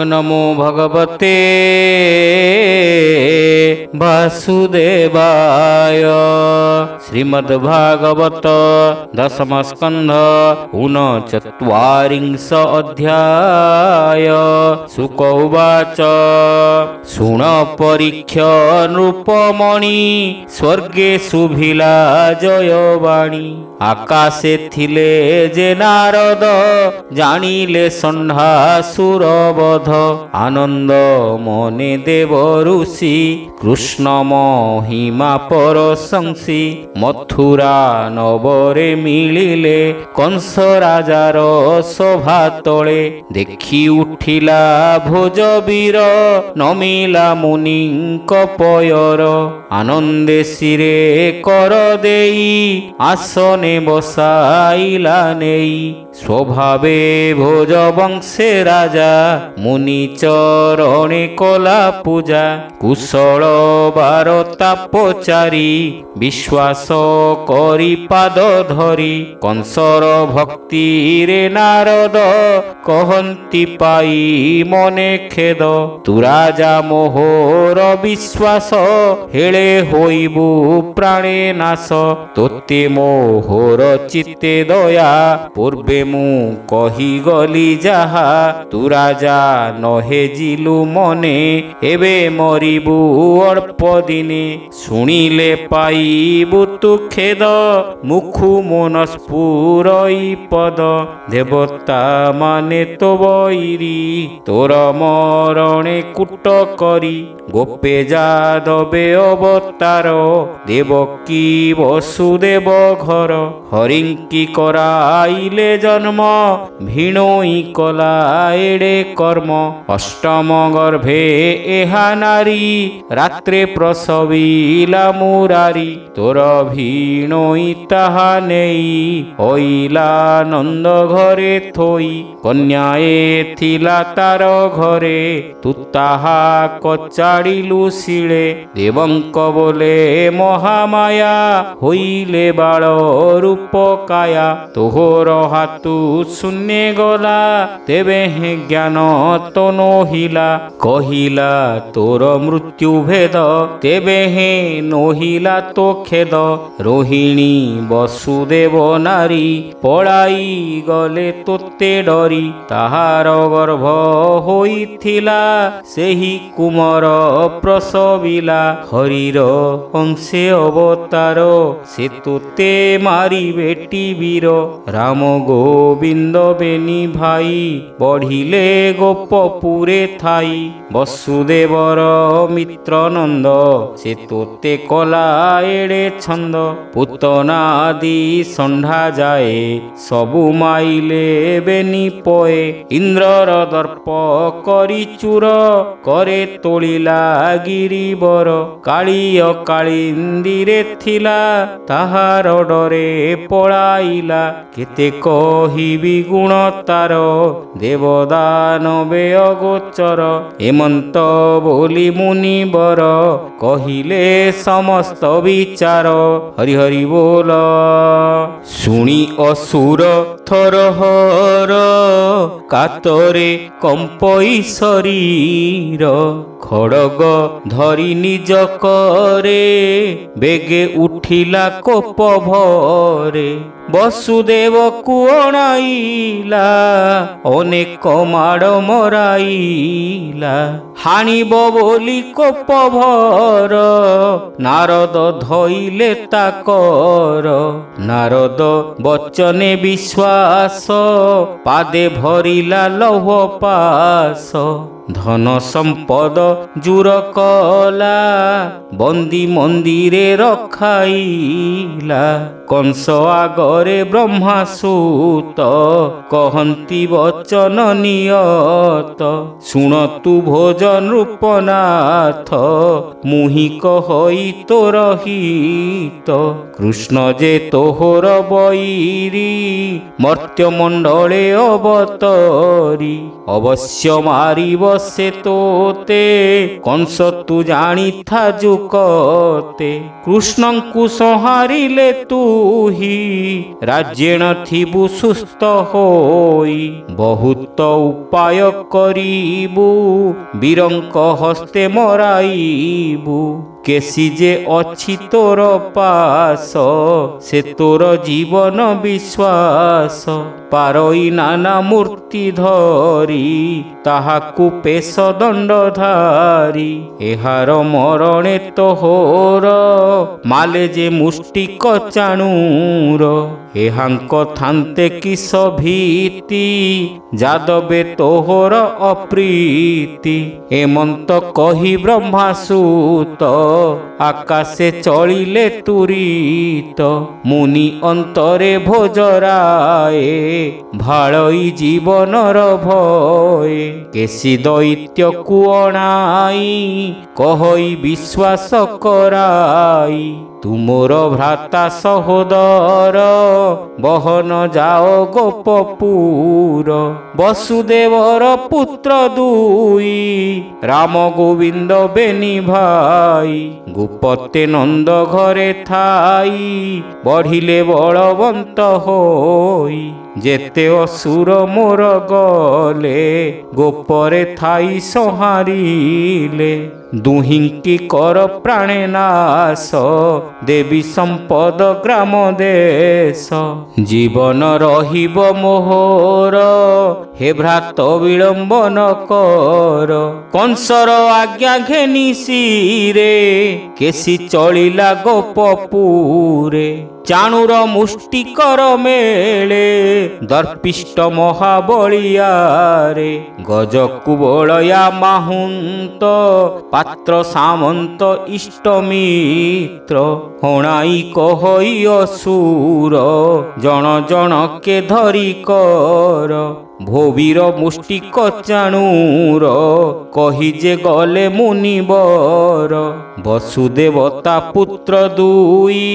नमो भगवते वासुदेवाय। श्रीमद्भागवत दशम स्कंध ऊनचत्वारिंश अध्याय। शुक उवाच शुण परीक्ष नृपमणि स्वर्गे शुभिला जयवाणी। आकाशे थिले जे नारद जानिले षण्ढासुर बध। आनंद मने देव ऋषि कृष्ण महिमा परशंसी। मथुरा नवरे मिलिले कंस राजार सभा तले। देखि उठिला भोजवीर नमिला मुनिंक पयर। आनंदे शिरे कर देई आसने बसाइला नेई। स्वभावे भोज वंशे राजा मुनि चरणे कला पूजा। कुशल बारता पचारि विश्वास करी पाद धरी। कंसर भक्ति रे नारद कहंती पाई मने खेद। तु राजा मोहर विश्वास हेले होइबु प्राणे नाश। तोते मोहर चित्ते दया पूर्वे मु कही गली जाहा। तु राजा नहे जिलु मने एबे मरिबु अल्प दिने। शुणिले पाइबु तु खेद मुखु मन स्फुरई पद। देवता माने तो बैरी तोर मरणे कूट करी। गोपे जादवे अवतार देवकी वसुदेव घर। हरिंकी कराइले जन्म भिणोई कला एडे कर्म। अष्टम गर्भे एहा नारी रात्रे प्रसविला मुरारी। तोर भिणोई ताहा नेई होइला नंद घरे थोई। कन्याए थिला तार घरे तु ताहा कचाड़िलु शिले। देवंक बोले महामाया होइले बाल रूप काया। तोहर हातु शून्य गला तेबे हे ज्ञान तो नहिला। कहिला तोर मृत्यु भेद तेबे हे नहिला तो खेद। रोहिणी वसुदेव नारी पड़ाई गले तोते डरी। ताहार गर्भ होइथिला सेही कुमार प्रसविला। हरिर अंशे अवतार से तोते मारी बेटी वीर। राम गोविंद बेनी भाई बढ़िले गोपपुरे थाई। वसुदेवर मित्र नंद से तोते कला एड़े छंद। पुतना आदि षण्ढा जाए सबु माइले बेनी पोए। इंद्रर दर्प करी चूर करे तोलिला गिरिवर। कालिय कालिंदीरे थिला ताहार डरे पड़ाइला। केते कहिबि गुण तार देवदानवे अगोचर। हेमंत बोली मुनिवर कहिले समस्त विचार। हरि हरि बोल। शुणी असुर थरहर कातरे कंपई शरीर। खड़ग धरी निज करे बेगे उठिला कोप भरे। वसुदेव को अणाइला अनेक माड़ मराइला। हाणिब बोली कोप भर नारद धइले ताकर। नारद बचने विश्वास पादे भरिला लौह पास। धन संपद जुर कला बंदी मंदिरे रखाइला। कंस आगरे ब्रह्मासूत कहंती वचन नियत। शुण तु भोजन रूपनाथ मुहि कहई तोर हित। कृष्ण जे तोहर बैरी मर्त्य मंडले अवतरी। ଅବଶ୍ୟ ମାରିବ ସେ ତୋତେ କଂସ ତୁ ଜାଣିଥାଜୁ କତେ କୃଷ୍ଣଙ୍କୁ ସଂହାରିଲେ ତୁ ହି ରାଜ୍ୟେଣ ଥିବୁ ସୁସ୍ଥ ହୋଇ ବହୁତ ଉପାୟ କରିବୁ ବୀରଙ୍କ ହସ୍ତେ ମରାଇବୁ କେସି ଯେ ଅଛି ତୋର ପାଶ ସେ ତୋର ଜୀବନ ବିଶ୍ୱାସ ପାରଇ ନାନା ମୂର୍ତ୍ତି ଧରି ତାହାକୁ ପେଶ ଦଣ୍ଡଧାରୀ ଏହାର ମରଣେ ତୋହର ମାଲେ ଯେ ମୁଷ୍ଟିକ ଚାଣୁର ଏହାଙ୍କ ଥାନ୍ତେ କିସ ଭୀତି ଯାଦବେ ତୋହର ଅପ୍ରୀତି ଏମନ୍ତ କହି ବ୍ରହ୍ମାସୂତ ଆକାଶେ ଚଳିଲେ ତୁରିତ ମୁନି ଅନ୍ତରେ ଭୋଜରାଏ ଭାଳଇ ଜୀବନର ଭଏ କେସି ଦୈତ୍ୟକୁ ଅଣାଇ କହଇ ବିଶ୍ୱାସ କରାଇ ତୁମର ଭ୍ରାତା ସହୋଦର ବହନ ଯାଅ ଗୋପପୁର ବସୁଦେବର ପୁତ୍ର ଦୁଇ ରାମ ଗୋବିନ୍ଦ ବେନି ଭାଇ ଗୋପତେ ନନ୍ଦ ଘରେ ଥାଇ ବଢ଼ିଲେ ବଳବନ୍ତ ହୋଇ ଯେତେ ଅସୁର ମୋର ଗଲେ ଗୋପରେ ଥାଇ ସଂହାରିଲେ ଦୁହିଁକି କର ପ୍ରାଣେ ନାଶ ଦେବୀ ସମ୍ପଦ ଗ୍ରାମ ଦେଶ ଜୀବନ ରହିବ ମୋହର ହେ ଭ୍ରାତ ବିଳମ୍ବ ନ କର କଂସର ଆଜ୍ଞା ଘେନି ଶିରେ କେସି ଚଳିଲା ଗୋପପୁରେ ଚାଣୁର ମୁଷ୍ଟିକର ମେଳେ ଦର୍ପିଷ୍ଟ ମହାବଳିଆରେ ଗଜକୁ ବଳୟା ମାହୁନ୍ତ ପାତ୍ର ସାମନ୍ତ ଇଷ୍ଟମିତ୍ର ହଣାଇ କହଇ ଅସୁର ଜଣ ଜଣକେ ଧରି କର ଭୋବୀର ମୁଷ୍ଟିକ ଚାଣୁର କହି ଯେ ଗଲେ ମୁନିବର ବସୁଦେବତା ପୁତ୍ର ଦୁଇ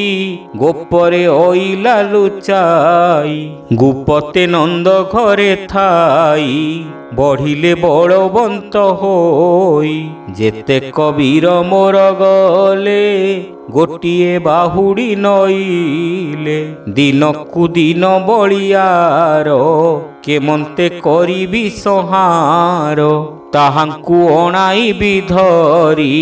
ଗୋପରେ ଅଇଲା ଲୁଚାଇ ଗୋପତେ ନନ୍ଦ ଘରେ ଥାଇ ବଢ଼ିଲେ ବଳବନ୍ତ ହୋଇ ଯେତେକ ବୀର ମୋର ଗଲେ ଗୋଟିଏ ବାହୁଡ଼ି ନଇଲେ ଦିନକୁ ଦିନ ବଳିଆର କେମନ୍ତେ କରିବି ସଂହାର ତାହାଙ୍କୁ ଅଣାଇବି ଧରି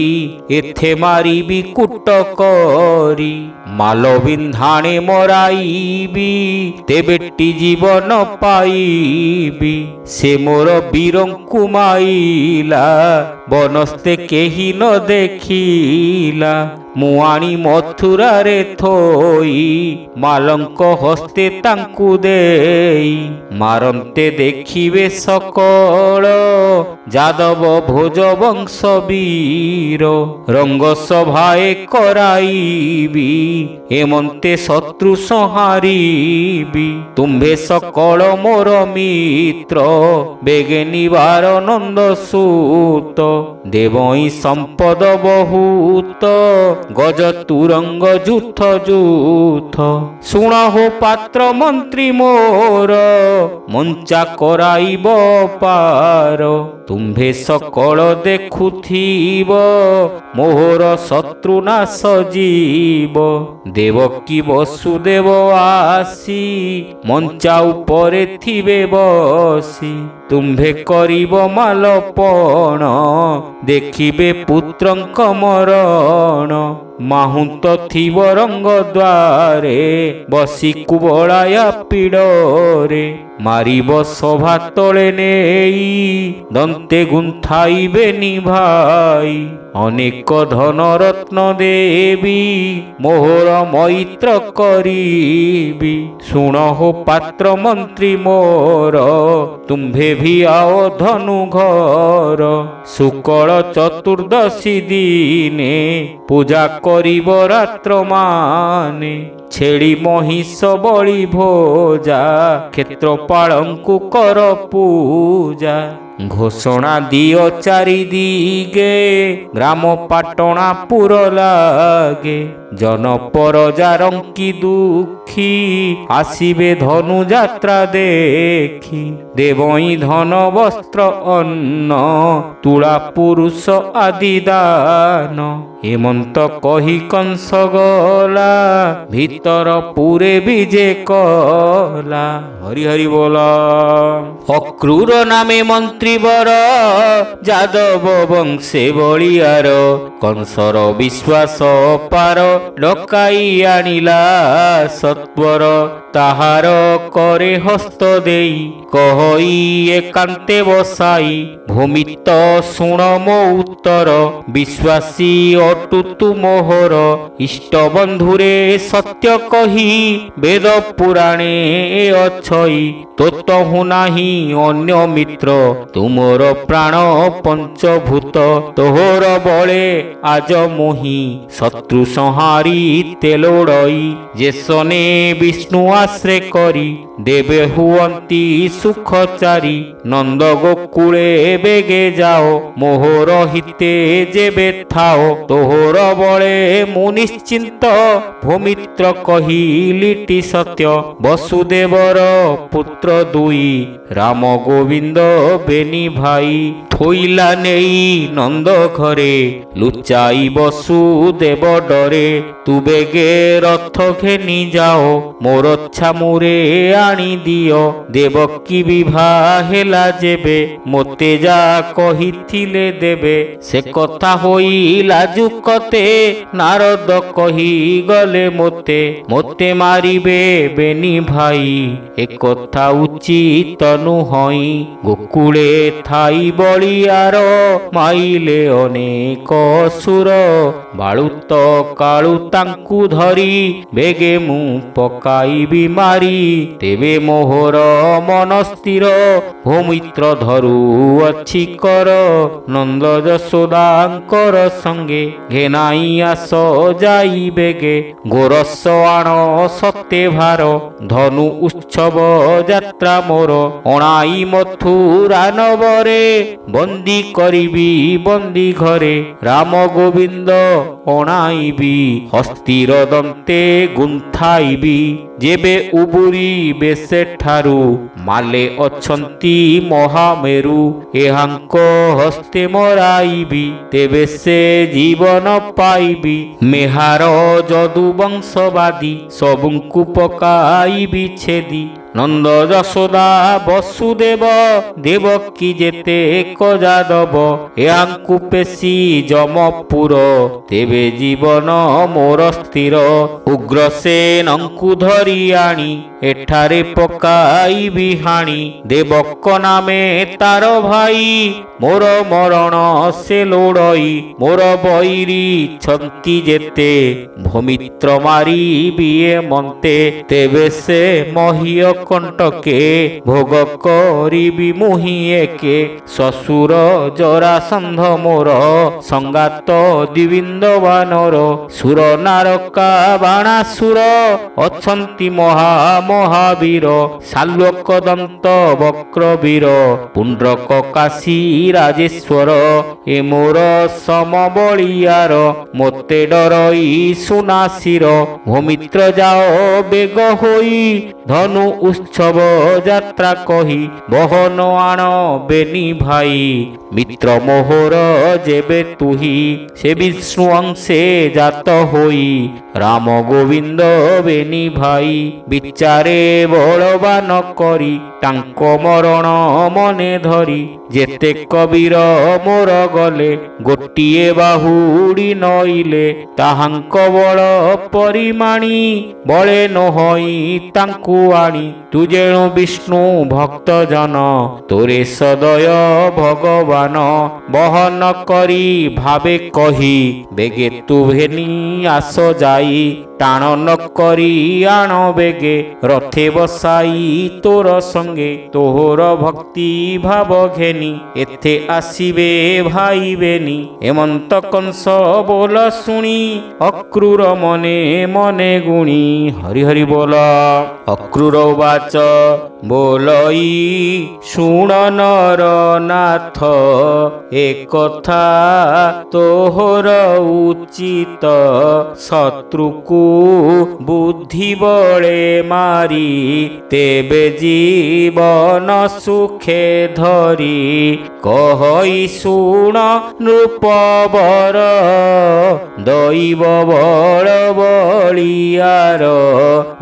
ଏଥେ ମାରିବି କୁଟ କରି ମାଲ ବିନ୍ଧାଣେ ମରାଇବି ତେବେଟି ଜୀବନ ପାଇବି ସେ ମୋର ବୀରଙ୍କୁ ମାଇଲା ବନସ୍ତେ କେହି ନ ଦେଖିଲା ମୁଁ ଆଣି ମଥୁରାରେ ଥୋଇ ମାଲଙ୍କ ହସ୍ତେ ତାଙ୍କୁ ଦେଇ ମାରନ୍ତେ ଦେଖିବେ ସକଳ ଯାଦବ ଭୋଜ ବଂଶ ବୀର ରଙ୍ଗ ସଭାଏ କରାଇବି ଏମନ୍ତେ ଶତ୍ରୁ ସଂହାରିବି ତୁମ୍ଭେ ସକଳ ମୋର ମିତ୍ର ବେଗେ ନିବାର ନନ୍ଦ ସୂତ ଦେବଇଁ ସମ୍ପଦ ବହୁତ ଗଜ ତୁରଙ୍ଗ ଯୁଥ ଯୁଥ ଶୁଣ ହୋ ପାତ୍ର ମନ୍ତ୍ରୀ ମୋର ମଞ୍ଚା କରାଇବ ପାର ତୁମ୍ଭେ ସକଳ ଦେଖୁଥିବ ମୋହର ଶତ୍ରୁ ନାଶ ଯିବ ଦେବକୀ ବସୁଦେବ ଆସି ମଞ୍ଚା ଉପରେ ଥିବେ ବସି ତୁମ୍ଭେ କରିବ ମାଲପଣ ଦେଖିବେ ପୁତ୍ରଙ୍କ ମରଣ ମାହୁନ୍ତ ଥିବ ରଙ୍ଗ ଦ୍ୱାରେ ବସି କୁବଳାୟା ପିଡ଼ରେ ମାରିବ ସଭା ତଳେ ନେଇ ଦନ୍ତେ ଗୁନ୍ଥାଇବେନି ଭାଇ ଅନେକ ଧନ ରତ୍ନ ଦେବି ମୋହର ମୈତ୍ର କରିବି ଶୁଣ ହୋ ପାତ୍ର ମନ୍ତ୍ରୀ ମୋର ତୁମ୍ଭେ ବି ଆଓ ଧନୁ ଘର ଶୁକ୍ଳ ଚତୁର୍ଦ୍ଦଶୀ ଦିନେ ପୂଜା କରିବ ରାତ୍ର ମାନେ ଛେଳି ମହିଷ ବଳି ଭୋଜା କ୍ଷେତ୍ରପାଳଙ୍କୁ କର ପୂଜା ଘୋଷଣା ଦିଅ ଚାରି ଦିଗେ ଗ୍ରାମ ପାଟଣା ପୁର ଲାଗେ জনপরজারঙ্কি দুঃখী আসিবে ধনু যাত্রা দেখি দেবই ধন বস্ত্র অন্ন তুলা পুরুষ আদি দান হেমন্ত কহি কংস গলা ভিতর পুরে বিজে কলা হরি হরি বল অক্রূর নামে মন্ত্রীবর যাদব বংশে বলিয়ার কংসর বিশ্বাস পার ডকাই আনিলা সত্বর তাহার করে হস্ত দেই কহই একান্তে বসাই ভূমিত শুণ মো উত্তর বিশ্বাসী অটু তুমোহর ইষ্ট বন্ধুরে সত্য কহি বেদ পুরাণে অছই তোতহু নাহি অন্য মিত্র তুমর প্রাণ পঞ্চভূত তোহর বলে আজ মোহি শত্রু সংহারি তেলোড়ই যে সনে বিষ্ণু আশ্রে করি দেবে হুয়ন্তি সুখচারি নন্দ গোকুলে বেগে যাও মোহর হিতে যেবে থাও তোহর বলে মু নিশ্চিন্ত ভূমিত্র কহিলিটি সত্য বসুদেবর পুত্র দুই রাম গোবিন্দ বেনি ভাই থইলা নেই নন্দ ঘরে লুচাই বসুদেব ডরে তু বেগে রথ ঘেনি যাও মোর ছামুরে আনি দিও দেবকী বিবাহ হেলা যেবে মোতে যা কহিଥିଲେ দেবে সে কথা হইলা যুকতে নারদ কহি গলে মোতে মোতে মারিবে বেনি ভাই এ কথা উচিত নুহই গোকুলে থাই বলিয়ার মাইলে অনেক সুর বাଳୁତ କାଳୁ ତାଙ୍କୁ ଧରି ବେଗେ ମୁଁ ପକାଇବି ମାରି ତେବେ ମୋହର ମନ ସ୍ଥିର ଭୂମିତ୍ର ଧରୁଅଛି କର ନନ୍ଦ ଯଶୋଦାଙ୍କର ସଙ୍ଗେ ଘେନାଇ ଆସ ଯାଇ ବେଗେ ଗୋରସ ଆଣ ସତେ ଭାର ଧନୁ ଉତ୍ସବ ଯାତ୍ରା ମୋର ଅଣାଇ ମଥୁରା ନବରେ ବନ୍ଦୀ କରିବି ବନ୍ଦୀ ଘରେ ରାମ ଗୋବିନ୍ଦ ଅଣାଇବି ହସ୍ତିର ଦନ୍ତେ ଗୁନ୍ଥାଇବି ଯେବେ ଉବୁରିବେ ସେଠାରୁ ମାଲେ ଅଛନ୍ତି ମହାମେରୁ ଏହାଙ୍କ ହସ୍ତେ ମରାଇବି ତେବେ ସେ ଜୀବନ ପାଇବି ମେହାର ଯଦୁ ବଂଶବାଦୀ ସବୁଙ୍କୁ ପକାଇବି ଛେଦି ନନ୍ଦ ଯଶୋଦା ବସୁଦେବ ଦେବକୀ ଯେତେ ଯାଦବ ଏହାଙ୍କୁ ପେଶି ଯମପୁର ତେବେ ଜୀବନ ମୋର ସ୍ଥିର ଉଗ୍ରସେନଙ୍କୁ ଧରି ଆଣି ଏଠାରେ ପକାଇବି ହାଣି ଦେବକ ନାମେ ତାର ଭାଇ ମୋର ମରଣ ସେ ଲୋଡ଼ଇ ମୋର ବୈରୀ ଛନ୍ତି ଯେତେ ଭୂମିତ୍ର ମାରିବି ଏ ମନ୍ତେ ତେବେ ସେ ମହୀୟ କଣ୍ଟକେ ଭୋଗ କରିବି ମୁହିଁ ଏକେ ଶ୍ୱଶୁର ଜରାସନ୍ଧ ମୋର ସଙ୍ଗାତ ଦ୍ୱିବିନ୍ଦ ବାନର ସୁର ନାରକା ବାଣାସୁର ଅଛନ୍ତି ମହା ମହାବୀର ଶାଲ୍ୱକ ଦନ୍ତ ବକ୍ରବୀର ପୁଣ୍ଡ୍ରକ କାଶୀ ରାଜେଶ୍ୱର ଏ ମୋର ସମବଳିୟାର ମୋତେ ଡରଇ ସୁନାସିର ଭୂମିତ୍ର ଯାଅ ବେଗ ହୋଇ ଧନୁ ଉତ୍ସବ ଯାତ୍ରା କହି ବହନ ଆଣ ବେନି ଭାଇ ମିତ୍ର ମୋହର ଯେବେ ତୁହି ସେ ବିଷ୍ଣୁ ଅଂଶେ ଜାତ ହୋଇ ରାମ ଗୋବିନ୍ଦ ବେନି ଭାଇ ବିଚାରେ ବଳବାନ କରି ତାଙ୍କ ମରଣ ମନେ ଧରି ଯେତେ କବୀର ମୋର ଗଲେ ଗୋଟିଏ ବାହୁଡ଼ି ନଇଲେ ତାହାଙ୍କ ବଳ ପରିମାଣି ବଳେ ନହଇ ତାଙ୍କୁ ଆଣି ତୁ ଯେଣୁ ବିଷ୍ଣୁ ଭକ୍ତ ଜନ ତୋରେ ସଦୟ ଭଗବାନ ବହନ କରି ଭାବେ କହି ବେଗେ ତୁ ଭେନି ଆସ ଯାଇ টাণ ন করি আণ বেগে রথে বসাই তোর সঙ্গে তোহর ভক্তি ভাব ঘেনি এতে আসিবে ভাইবেনি হেমন্ত কংস বল শুনি অক্রূর মনে মনে গুণী হরি হরি বল ଅକ୍ରୁର ବାଚ ବୋଲଇ ଶୁଣ ନରନାଥ, ଏକଥା ତୋହର ଉଚିତ। ଶତ୍ରୁକୁ ବୁଦ୍ଧି ବଳେ ମାରି, ତେବେ ଜୀବନ ସୁଖେ ଧରି। କହଇ ଶୁଣ ନୃପବର, ଦୈବ ବଳ ବଳିୟାର।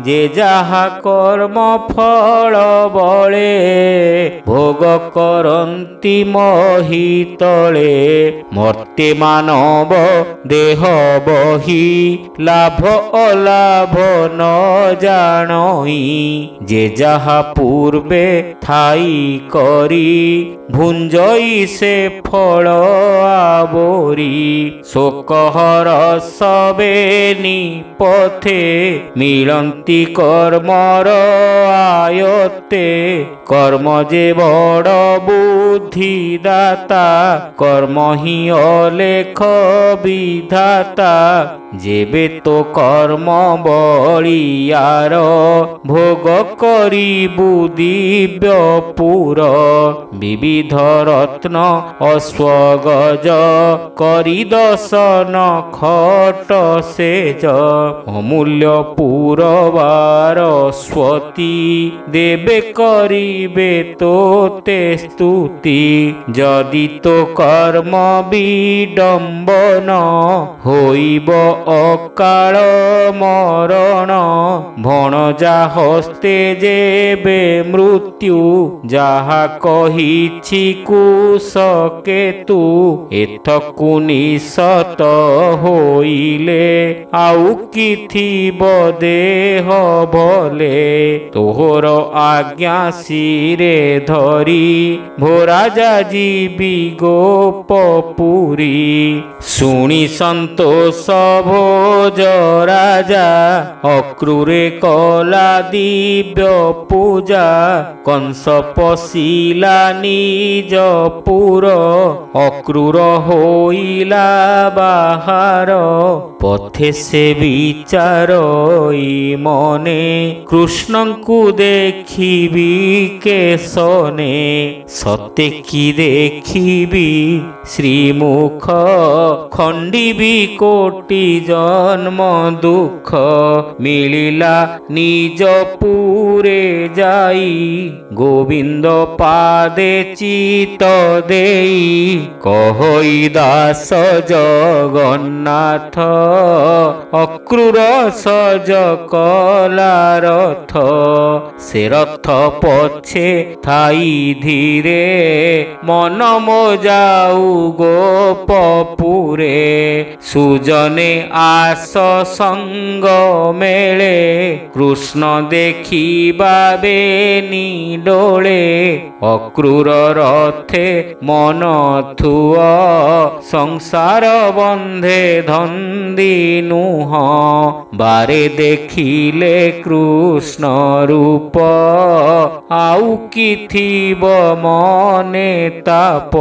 ଯେ ଯାହା କର୍ମ ଫଳ ବଳେ, ଭୋଗ କରନ୍ତି ମହିତଳେ। ମର୍ତ୍ତେ ମାନବ ଦେହ ବହି, ଲାଭ ଅଲାଭ ନ ଜାଣଇ। ଯେ ଯାହା ପୂର୍ବେ ଥାଇ କରି, ଭୁଞ୍ଜଇ ସେ ଫଳ ଆବୋରି। ଶୋକହର ସବେନି ପଥେ, ମିଳନ୍ତି କର୍ମର ଆୟତ୍ତେ। କର୍ମ ଯେ ବଡ଼ ବୁଦ୍ଧି ଦାତା, କର୍ମ ହିଁ ଅଲେଖ ବିଧାତା। ଯେବେ ତୋ କର୍ମ ବଳିୟାର, ଭୋଗ କରିବୁ ଦିବ୍ୟପୁର। ବିବିଧ ରତ୍ନ ଅଶ୍ୱଗଜ, କରି ଦଶନ ଖଟ ସେଜ। ଅମୂଲ୍ୟ ପୁରବାରସ୍ୱତୀ, ଦେବେ କରିବେ ତୋତେ ସ୍ତୁତି। ଯଦି ତୋ କର୍ମ ବିଡମ୍ବନ, ହୋଇବ ଅକାଳ ମରଣ। ଭଣଜା ହସ୍ତେ ଯେବେ ମୃତ୍ୟୁ, ଯାହା କହିଛି କୁଶକେତୁ। ଏଥକୁ ନିଶତ ହୋଇଲେ, ଆଉ କି ଥିବ ଦେହ ଭଲେ। ତୋହର ଆଜ୍ଞା ଶିରେ ଧରି, ଭୋରାଜା ଯିବି ଗୋପପୁରୀ। ଶୁଣି ସନ୍ତୋଷ ଭୋଜ ରାଜା, ଅକ୍ରୁରେ କଲା ଦିବ୍ୟ ପୂଜା। କଂସ ପଶିଲା ନିଜ ପୁର, ଅକ୍ରୁର ହୋଇଲା ବାହାର। ପଥେ ସେ ବିଚାରଇ ମନେ, କୃଷ୍ଣଙ୍କୁ ଦେଖିବି କେଶନେ। ସତେ କି ଦେଖିବି ଶ୍ରୀମୁଖ, ଖଣ୍ଡିବି କୋଟି ଜନ୍ମ ଦୁଃଖ। ମିଳିଲା ନିଜ ପୁରେ ଯାଇ, ଗୋବିନ୍ଦ ପାଦେ ଚିତ ଦେଇ। କହଇ ଦାସ ଜଗନ୍ନାଥ, ଅକ୍ରୁର ସଜ କଲା ରଥ। ସେ ରଥ ପଛେ ଥାଇ ଧୀରେ, ମନ ମୋ ଯାଉ ଗୋପପୁରେ। ସୁଜନେ ଆସ ସଙ୍ଗ ମେଳେ, କୃଷ୍ଣ ଦେଖିବା ବେନି ଡୋଳେ। ଅକ୍ରୁର ରଥେ ମନ ଥୁଅ, ସଂସାର ବନ୍ଧେ ଧନ୍ଦି ନୁହ। ବାରେ ଦେଖିଲେ କୃଷ୍ଣ ରୂପ, ଆଉ କି ଥିବ ମନେ ତାପ।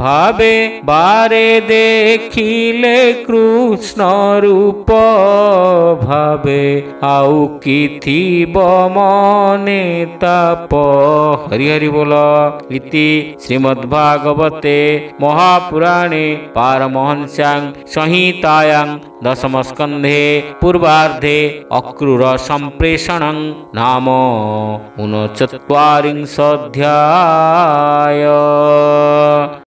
ଭାବେ ବାରେ ଦେଖିଲେ କୃଷ୍ଣ ରୂପ, ଭାବେ ଆଉ କି ଥିବ ମନେ ତାପ। ହରି ହରି ବୋଲ। ଇତି ଶ୍ରୀମଦ୍ଭାଗବତେ ମହାପୁରାଣେ ପାରମହଂସ୍ୟାଂ ସଂହିତାୟାଂ ଦଶମସ୍କନ୍ଧେ ପୂର୍ବାର୍ଧେ ଅକ୍रूर संप्रेषणं नाम 39 अध्याय।